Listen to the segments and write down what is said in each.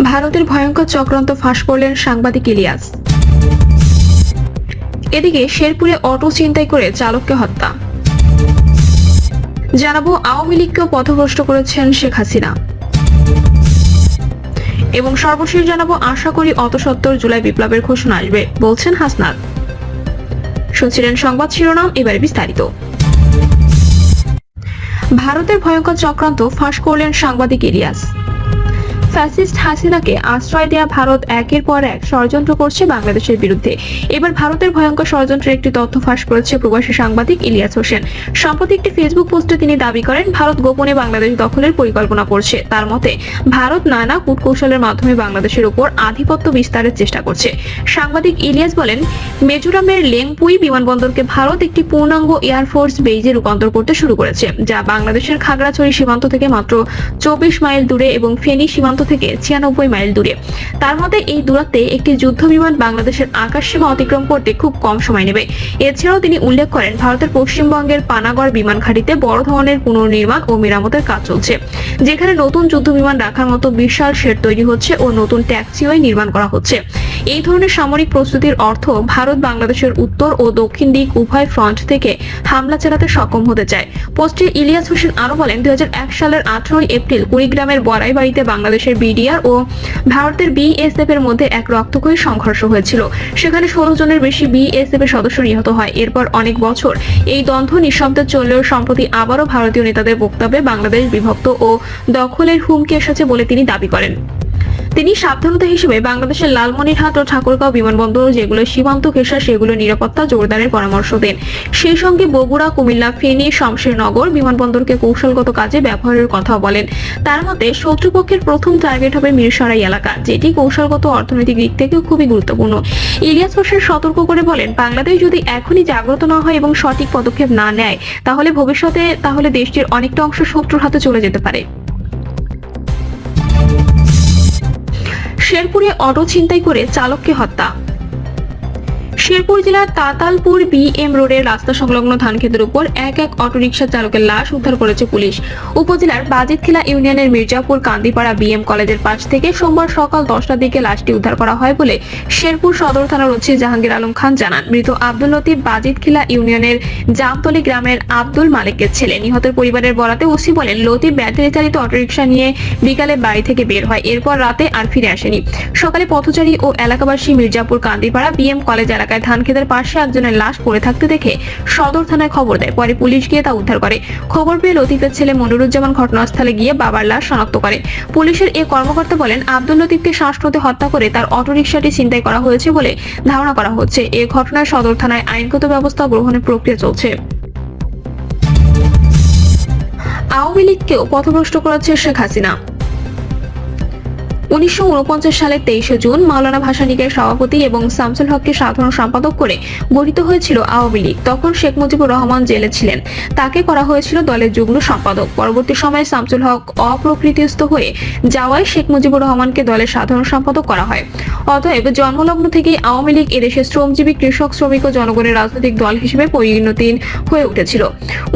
ভারতের ভয়ঙ্কর চক্রান্ত ফাঁস করলেন সাংবাদিক ইলিয়াস। এদিকে শেরপুরে অটো ছিনতাই করে চালককে হত্যা। জানাবো আওয়ামী লীগকেও পথভ্রষ্ট করেছেন শেখ হাসিনা। এবং সর্বশেষ জানাবো আশা করি অতঃসত্ত্বর জুলাই বিপ্লবের ঘোষণা আসবে বলছেন হাসনাত। শুনছিলেন সংবাদ শিরোনাম, এবারে বিস্তারিত। ভারতের ভয়ঙ্কর চক্রান্ত ফাঁস করলেন সাংবাদিক ইলিয়াস। ফ্যাসিস্ট হাসিনাকে আশ্রয় দেয়া ভারত একের পর এক ষড়যন্ত্র করছে বাংলাদেশের বিরুদ্ধে। এবার ভারতের ভয়ঙ্কর ষড়যন্ত্রের একটি তথ্য ফাঁস করেছে প্রবাসী সাংবাদিক ইলিয়াস হোসেন। সম্প্রতি একটি ফেসবুক পোস্টে তিনি দাবি করেন ভারত গোপনে বাংলাদেশ দখলের পরিকল্পনা করছে। তার মতে ভারত নানা কূটকৌশলের মাধ্যমে বাংলাদেশের উপর আধিপত্য বিস্তারের চেষ্টা করছে। সাংবাদিক ইলিয়াস বলেন, মিজোরামের লেংপুই বিমানবন্দরকে ভারত একটি পূর্ণাঙ্গ এয়ারফোর্স বেজে রূপান্তর করতে শুরু করেছে, যা বাংলাদেশের খাগড়াছড়ি সীমান্ত থেকে মাত্র 24 মাইল দূরে এবং ফেনী সীমান্ত থেকে 96 মাইল দূরে। তার মতে এই দূরত্বে একটি যুদ্ধ বিমান বাংলাদেশের আকাশসীমা অতিক্রম করতে খুব কম সময় নেবে। এছাড়াও তিনি উল্লেখ করেন ভারতের পশ্চিমবঙ্গের পানাগড় বিমান ঘাঁটিতে বড় ধরনের পুনর্নির্মাণ ও মেরামতের কাজ চলছে, যেখানে নতুন যুদ্ধ বিমান রাখার মতো বিশাল শেড তৈরি হচ্ছে ও নতুন ট্যাক্সিওয়ে নির্মাণ করা হচ্ছে। এই ধরনের সামরিক প্রস্তুতির অর্থ ভারত বাংলাদেশের উত্তর ও দক্ষিণ দিক উভয় ফ্রন্ট থেকে হামলা চালাতে সক্ষম হতে চায়। পোস্টে ইলিয়াস হোসেন আরো বলেন, 2001 সালের 18 এপ্রিল কুড়িগ্রামের বড়াই বাড়িতে বাংলাদেশের বিডিআর ও ভারতের বিএসএফ এর মধ্যে এক রক্তক্ষয়ী সংঘর্ষ হয়েছিল। সেখানে 16 জনের বেশি বিএসএফ এর সদস্য নিহত হয়। এরপর অনেক বছর এই দ্বন্দ্ব নিঃশব্দে চললেও সম্প্রতি আবারও ভারতীয় নেতাদের বক্তব্যে বাংলাদেশ বিভক্ত ও দখলের হুমকি এসেছে বলে তিনি দাবি করেন। তিনি সাবধানতা হিসেবে বাংলাদেশের লালমনিরহাট ও ঠাকুরগাঁও বিমানবন্দর যেগুলো সীমান্ত ঘেঁষা সেগুলো নিরাপত্তা জোরদারের পরামর্শ দেন। সেই সঙ্গে বগুড়া, কুমিল্লা, ফেনী, শমশেরনগর বিমানবন্দরকে কৌশলগত কাজে ব্যবহারের কথা বলেন। তার মতে শত্রুপক্ষের প্রথম টার্গেট হবে মিরসরাই এলাকা, যেটি কৌশলগত অর্থনৈতিক দিক থেকেও খুবই গুরুত্বপূর্ণ। ইলিয়াস হোসেন সতর্ক করে বলেন, বাংলাদেশ যদি এখনই জাগ্রত না হয় এবং সঠিক পদক্ষেপ না নেয় তাহলে ভবিষ্যতে দেশটির অনেকটা অংশ শত্রুর হাতে চলে যেতে পারে। শেরপুরে অটো ছিনতাই করে চালককে হত্যা। শেরপুর জেলার তাতালপুর বিএম রোডের রাস্তা সংলগ্ন ধানক্ষেতের উপর এক অটোরিকশা চালকের লাশ উদ্ধার করেছে পুলিশ। উপজেলার বাজিতখিলা ইউনিয়নের মির্জাপুর কান্দিপাড়া বিএম কলেজের পাশ থেকে সোমবার সকাল 10টার দিকে লাশটি উদ্ধার করা হয় বলে শেরপুর সদর থানার ওসি জাহাঙ্গীর আলম খান জানান। মৃত আব্দুল লতিফ বাজিতখিলা ইউনিয়নের জামতলী গ্রামের আব্দুল মালিকের ছেলে। নিহতের পরিবারের বরাতে ওসি বলেন, লতিফ ব্যাটারি চালিত অটোরিকশা নিয়ে বিকালে বাড়ি থেকে বের হয়, এরপর রাতে আর ফিরে আসেনি। সকালে পথচারী ও এলাকাবাসী মির্জাপুর কান্দিপাড়া বিএম কলেজ এলাকায় ধানক্ষেতের পাশে একজনের লাশ পড়ে থাকতে দেখে সদর থানায় খবর দেয়। পরে পুলিশ গিয়ে তা উদ্ধার করে। খবর পেয়ে লতিফের ছেলে মনিরুজ্জামান ঘটনাস্থলে গিয়ে বাবার লাশ শনাক্ত করে। পুলিশের এ কর্মকর্তা বলেন, আব্দুল লতিফকে শ্বাসরোধে হত্যা করে তার অটোরিকশাটি ছিনতাই করা হয়েছে বলে ধারণা করা হচ্ছে। এ ঘটনায় সদর থানায় আইনগত ব্যবস্থা গ্রহণের প্রক্রিয়া চলছে। আওয়ামী লীগকেও পথভ্রষ্ট করেছে শেখ হাসিনা। 1949 সালের 23 জুন মাওলানা ভাসানীকে সভাপতি এবং শামসুল হককে সাধারণ সম্পাদক করে গঠিত হয়েছিল আওয়ামী লীগ। তখন শেখ মুজিবুর রহমান জেলে ছিলেন, তাকে করা হয়েছিল দলের যুগ্ম সম্পাদক। পরবর্তী সময়ে শামসুল হক অপ্রকৃতিস্থ হয়ে যাওয়ায় শেখ মুজিবুর রহমানকে দলের সাধারণ সম্পাদক করা হয়। অতএব জন্মলগ্ন থেকেই আওয়ামী লীগ এদেশের শ্রমজীবী কৃষক, শ্রমিক ও জনগণের রাজনৈতিক দল হিসেবে পরিণত হয়ে উঠেছিল।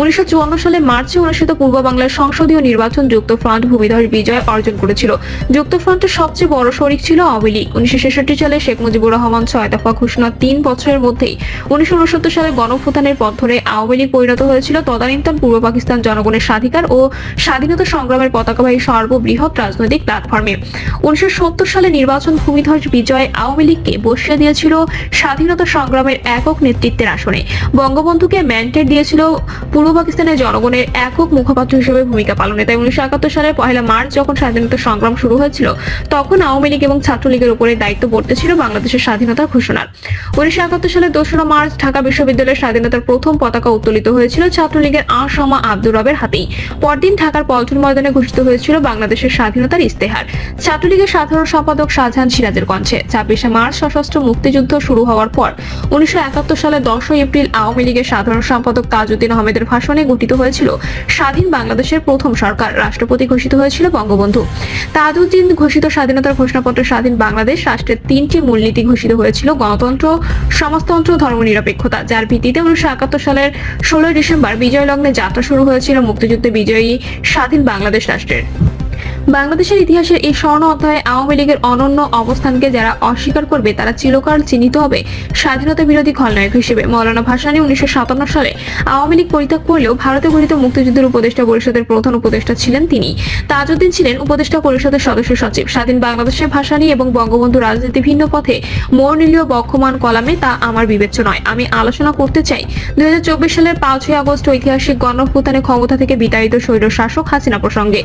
1954 সালে মার্চে অনুষ্ঠিত পূর্ব বাংলার সংসদীয় নির্বাচন যুক্তফ্রন্ট ভূমিধস বিজয় অর্জন করেছিল। যুক্তফ্রন্ট সবচেয়ে বড় শরিক ছিল আওয়ামী লীগ। 1966 সালে শেখ মুজিবুর রহমান 6 দফা ঘোষণা 3 বছরের মধ্যেই 1969 সালে গণঅভ্যুত্থানের পথ ধরে আওয়ামী লীগ পরিণত হয়েছিল তদানীন্তন পূর্ব পাকিস্তান জনগণের স্বাধিকার ও স্বাধীনতা সংগ্রামের পতাকাবাহী সর্ববৃহৎ রাজনৈতিক প্ল্যাটফর্মে। 1970 সালে নির্বাচন ভূমিধস বিজয় আওয়ামী লীগকে বসিয়ে দিয়েছিল স্বাধীনতা সংগ্রামের একক নেতৃত্বের আসনে। বঙ্গবন্ধুকে ম্যান্ডেট দিয়েছিল পূর্ব পাকিস্তানের জনগণের একক মুখপাত্র হিসেবে ভূমিকা পালনে। তাই 1971 সালের 1 মার্চ যখন স্বাধীনতা সংগ্রাম শুরু হয়েছিল তখন আওয়ামী লীগ এবং ছাত্রলীগের উপরে দায়িত্ব পড়তেছিল বাংলাদেশের স্বাধীনতার ঘোষণার। 1971 সালের 2 মার্চ ঢাকা বিশ্ববিদ্যালয়ের স্বাধীনতার প্রথম পতাকা উত্তোলিত হয়েছিল ছাত্রলীগের আশমা আব্দুর রবের হাতেই। পরদিন ঢাকার পল্টন ময়দানে ঘোষিত হয়েছিল বাংলাদেশের স্বাধীনতার ইস্তেহার ছাত্রলীগের সাধারণ সম্পাদক শাহজাহান সিরাজের কণ্ঠে। 26 মার্চ সশস্ত্র মুক্তিযুদ্ধ শুরু হওয়ার পর 1971 সালের 10 এপ্রিল আওয়ামী লীগের সাধারণ সম্পাদক তাজউদ্দিন আহমেদের ভাষণে গঠিত হয়েছিল স্বাধীন বাংলাদেশের প্রথম সরকার। রাষ্ট্রপতি ঘোষিত হয়েছিল বঙ্গবন্ধু। তাজউদ্দিন ঘোষিত স্বাধীনতার ঘোষণাপত্র স্বাধীন বাংলাদেশ রাষ্ট্রের 3টি মূলনীতি ঘোষিত হয়েছিল: গণতন্ত্র, সমাজতন্ত্র, ধর্মনিরপেক্ষতা, যার ভিত্তিতে 1971 সালের 16 ডিসেম্বর বিজয় লগ্নে যাত্রা শুরু হয়েছিল মুক্তিযুদ্ধে বিজয়ী স্বাধীন বাংলাদেশ রাষ্ট্রের। বাংলাদেশের ইতিহাসের এই স্বর্ণ অধ্যায়ে আওয়ামী লীগের অনন্য অবস্থানকে যারা অস্বীকার করবে তারা চিরকাল চিহ্নিত হবে স্বাধীনতা বিরোধী খলনায়ক হিসেবে। মৌলানা ভাসানী 1957 সালে আওয়ামী লীগ পরিত্যাগ করলেও ভারতে গঠিত মুক্তিযুদ্ধের উপদেষ্টা পরিষদের প্রধান উপদেষ্টা ছিলেন তিনি। তাজউদ্দিন ছিলেন উপদেষ্টা পরিষদের সদস্য সচিব। স্বাধীন বাংলাদেশে ভাসানী এবং বঙ্গবন্ধু রাজনীতি ভিন্ন পথে মোড় নিলেও বক্ষমান কলামে তা আমার বিবেচ্য নয়। আমি আলোচনা করতে চাই 2024 সালের 5ই আগস্ট ঐতিহাসিক গণঅভ্যুত্থানে ক্ষমতা থেকে বিতাড়িত স্বৈর শাসক হাসিনা প্রসঙ্গে।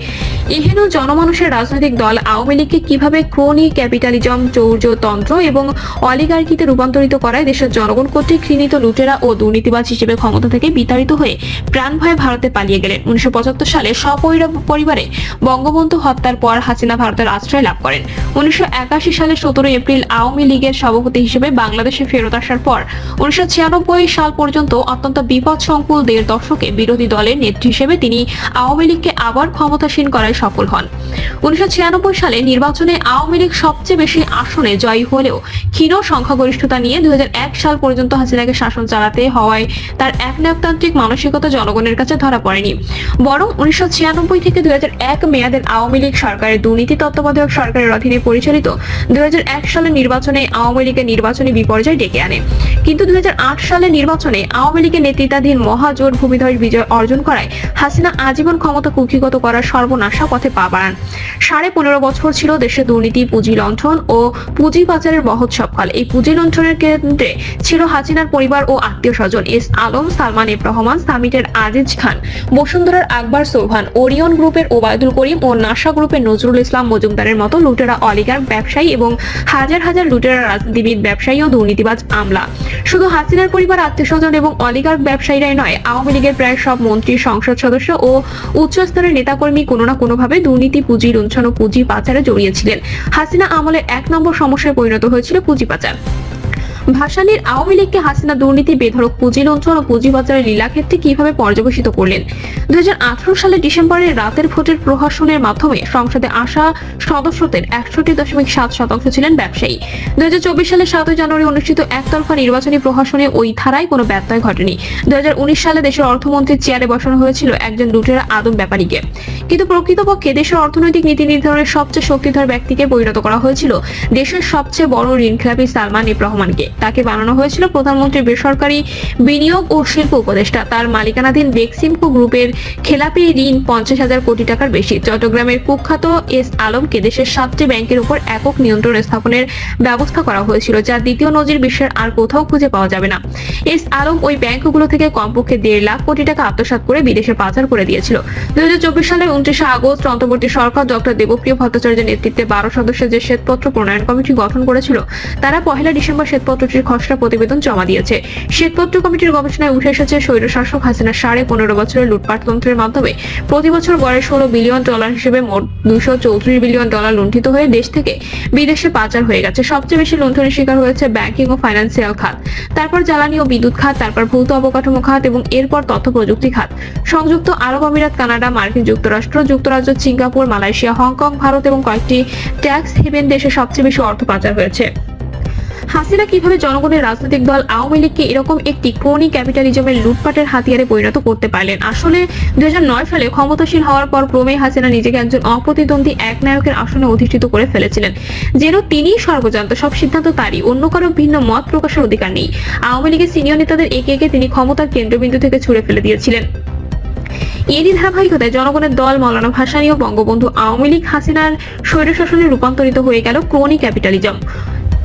এহেন জনমানুষের রাজনৈতিক দল আওয়ামী লীগকে কিভাবে ক্রোনি ক্যাপিটালিজম, চৌর্যতন্ত্র এবং অলিগার্কিতে রূপান্তরিত করায় দেশের জনগণ কর্তৃক ঘৃণিত লুটেরা ও দুর্নীতিবাজ হিসেবে ক্ষমতা থেকে বিতাড়িত হয়ে প্রাণ ভয়ে ভারতে পালিয়ে গেলেন। 1975 সালে সপরিবারে বঙ্গবন্ধু হত্যার পর হাসিনা ভারতের আশ্রয় লাভ করেন। 1981 সালের 17 এপ্রিল আওয়ামী লীগের সভাপতি হিসেবে বাংলাদেশে ফেরত আসার পর 1996 সাল পর্যন্ত অত্যন্ত বিপদসংকুল 1.5 দশকে বিরোধী দলের নেত্রী হিসেবে তিনি আওয়ামী লীগকে আবার ক্ষমতাসীন করায় সফল হন। 1996 সালে নির্বাচনে আওয়ামী লীগ সবচেয়ে বেশি আসনে জয়ী হলেও ক্ষীণ সংখ্যাগরিষ্ঠতা নিয়ে 2001 সাল পর্যন্ত হাসিনাকে শাসন চালাতে হওয়ায় তার একনায়কতান্ত্রিক মানসিকতা জনগণের কাছে ধরা পড়েনি। বরং 1996 থেকে 2001 মেয়াদের আওয়ামী লীগ সরকারের দুর্নীতি তত্ত্বাবধায়ক সরকারের অধীনে পরিচালিত 2001 সালের নির্বাচনে আওয়ামী লীগের নির্বাচনী বিপর্যয় ডেকে আনে। কিন্তু 2008 সালের নির্বাচনে আওয়ামী লীগের নেতৃত্বাধীন মহাজোট ভূমিধস বিজয় অর্জন করায় হাসিনা আজীবন ক্ষমতা কুক্ষিগত করার সর্বনাশা পথে পা বাড়ান। 15.5 বছর ছিল দেশে দুর্নীতি, পুঁজি লুণ্ঠন ও পুঁজি পাচারের মহোৎসবকাল। এই পুঁজি লুণ্ঠনের কেন্দ্রে ছিল হাসিনার পরিবার ও আত্মীয় স্বজন। এস আলম, সালমান এফ রহমান, সামিটের আজিজ খান, বসুন্ধরার আকবর সোবহান, ওরিয়ন গ্রুপের ওবায়দুল করিম ও নাসা গ্রুপের নজরুল ইসলাম মজুমদারের মতো লুটেরা অলিগার্ক ব্যবসায়ী এবং হাজার হাজার লুটেরা রাজনীতিবিদ, ব্যবসায়ী ও দুর্নীতিবাজ আমলা। শুধু হাসিনার পরিবার, আত্মীয় স্বজন এবং অলিগার্ক ব্যবসায়ীরাই নয়, আওয়ামী লীগের প্রায় সব মন্ত্রী, সংসদ সদস্য ও উচ্চ স্তরের নেতাকর্মী কোনো না কোনোভাবে দুর্নীতি, পুঁজি লুণ্ঠন ও পুঁজি পাচারে জড়িয়েছিলেন। হাসিনা আমলের 1 নম্বর সমস্যায় পরিণত হয়েছিল পুঁজি পাচার। ভাসানীর আওয়ামী লীগকে হাসিনা দুর্নীতি, বেধড়ক পুঁজি লুণ্ঠন ও পুঁজি পাচারের লীলাক্ষেত্রে কিভাবে পর্যবেসিত করলেন? 2018 সালের ডিসেম্বরের রাতের ভোটের প্রহসনের মাধ্যমে সংসদে আসা সদস্যদের 61.7% ছিলেন ব্যবসায়ী। 2024 সালের 7 জানুয়ারি অনুষ্ঠিত একতরফা নির্বাচনী প্রহসনে ওই ধারায় কোনো ব্যত্যয় ঘটেনি। 2019 সালে দেশের অর্থমন্ত্রীর চেয়ারে বসানো হয়েছিল একজন লুটেরা আদম ব্যাপারীকে। কিন্তু প্রকৃতপক্ষে দেশের অর্থনৈতিক নীতি নির্ধারণের সবচেয়ে শক্তিধর ব্যক্তিকে পরিণত করা হয়েছিল দেশের সবচেয়ে বড় ঋণখেলাপি সালমান এফ রহমানকে। তাকে বানানো হয়েছিল প্রধানমন্ত্রীর বেসরকারি বিনিয়োগ ও শিল্প উপদেষ্টা। তার মালিকানাধীন বেক্সিমকো গ্রুপের খেলাপি ঋণ 50,000 কোটি টাকার বেশি। চট্টগ্রামের কুখ্যাত এস আলমকে দেশের 7টি ব্যাংকের উপর একক নিয়ন্ত্রণ স্থাপনের ব্যবস্থা করা হয়েছিল, যার দ্বিতীয় নজির বিশ্বের আর কোথাও খুঁজে পাওয়া যাবে না। এস আলম ওই ব্যাংকগুলো থেকে কমপক্ষে 1.5 লাখ কোটি টাকা আত্মসাৎ করে বিদেশে পাচার করে দিয়েছিল। 2024 সালের 29 আগস্ট অন্তর্বর্তী সরকার ডক্টর দেবপ্রিয় ভট্টাচার্যের নেতৃত্বে 12 সদস্যের যে শ্বেতপত্র প্রণয়ন কমিটি গঠন করেছিল, তারা 1 ডিসেম্বর শ্বেতপত্রটির খসড়া প্রতিবেদন জমা দিয়েছে। শ্বেতপত্র কমিটির গবেষণায় উঠে এসেছে স্বৈরশাসক হাসিনা 15.5 বছরের লুটপাট তন্ত্রের মাধ্যমে প্রতি বছর গড়ে $16 বিলিয়ন হিসেবে মোট $234 বিলিয়ন লুণ্ঠিত হয়ে দেশ থেকে বিদেশে পাচার হয়ে গেছে। সবচেয়ে বেশি লুণ্ঠনের শিকার হয়েছে ব্যাংকিং ও ফাইন্যান্সিয়াল খাত, তারপর জ্বালানি ও বিদ্যুৎ খাত, তারপর ভৌত অবকাঠামো খাত এবং এরপর তথ্য প্রযুক্তি খাত। সংযুক্ত আরব আমিরাত, কানাডা, মার্কিন যুক্তরাষ্ট্র, যুক্তরাজ্য, সিঙ্গাপুর, মালয়েশিয়া, হংকং, ভারত এবং কয়েকটি ট্যাক্স হেভেন দেশে সবচেয়ে বেশি অর্থ পাচার হয়েছে। হাসিনা কিভাবে জনগণের রাজনৈতিক দল আওয়ামী লীগকে এরকম একটি ক্রোনি ক্যাপিটালিজমের লুটপাটের হাতিয়ারে পরিণত করতে পারলেন? আসলে 2009 সালে ক্ষমতাসীন হওয়ার পর ক্রমেই হাসিনা নিজেকে একজন অপ্রতিদ্বন্দ্বী একনায়কের আসনে অধিষ্ঠিত করে ফেলেছিলেন। যেন তিনিই সর্বজান্ত, সব সিদ্ধান্ত তারই, অন্য কারো ভিন্ন মত প্রকাশের অধিকার নেই। আওয়ামী লীগের সিনিয়র নেতাদের একে একে তিনি ক্ষমতার কেন্দ্রবিন্দু থেকে ছুড়ে ফেলে দিয়েছিলেন। এরই ধারাবাহিকতায় জনগণের দল মৌলানা ভাসানী ও বঙ্গবন্ধু আওয়ামী লীগ হাসিনার স্বৈরশাসনে রূপান্তরিত হয়ে গেল ক্রোনি ক্যাপিটালিজম,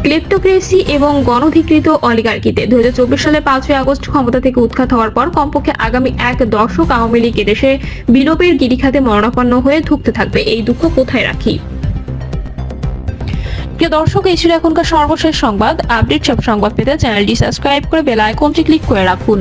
ক্লেপ্টোক্রেসি এবং গণধিকৃত অলিগার্কিতে। 2024 সালে 5 আগস্ট ক্ষমতা থেকে উৎখাত হওয়ার পর কমপক্ষে আগামী 1 দশক আওয়ামী লীগ এদেশে বিলোপের গিরিখাতে মরণাপন্ন হয়ে ধুঁকতে থাকবে। এই দুঃখ কোথায় রাখি? প্রিয় দর্শক, এই ছিল এখনকার সর্বশেষ সংবাদ। আপডেট সব সংবাদ পেতে চ্যানেলটি সাবস্ক্রাইব করে বেল আইকনটি ক্লিক করে রাখুন।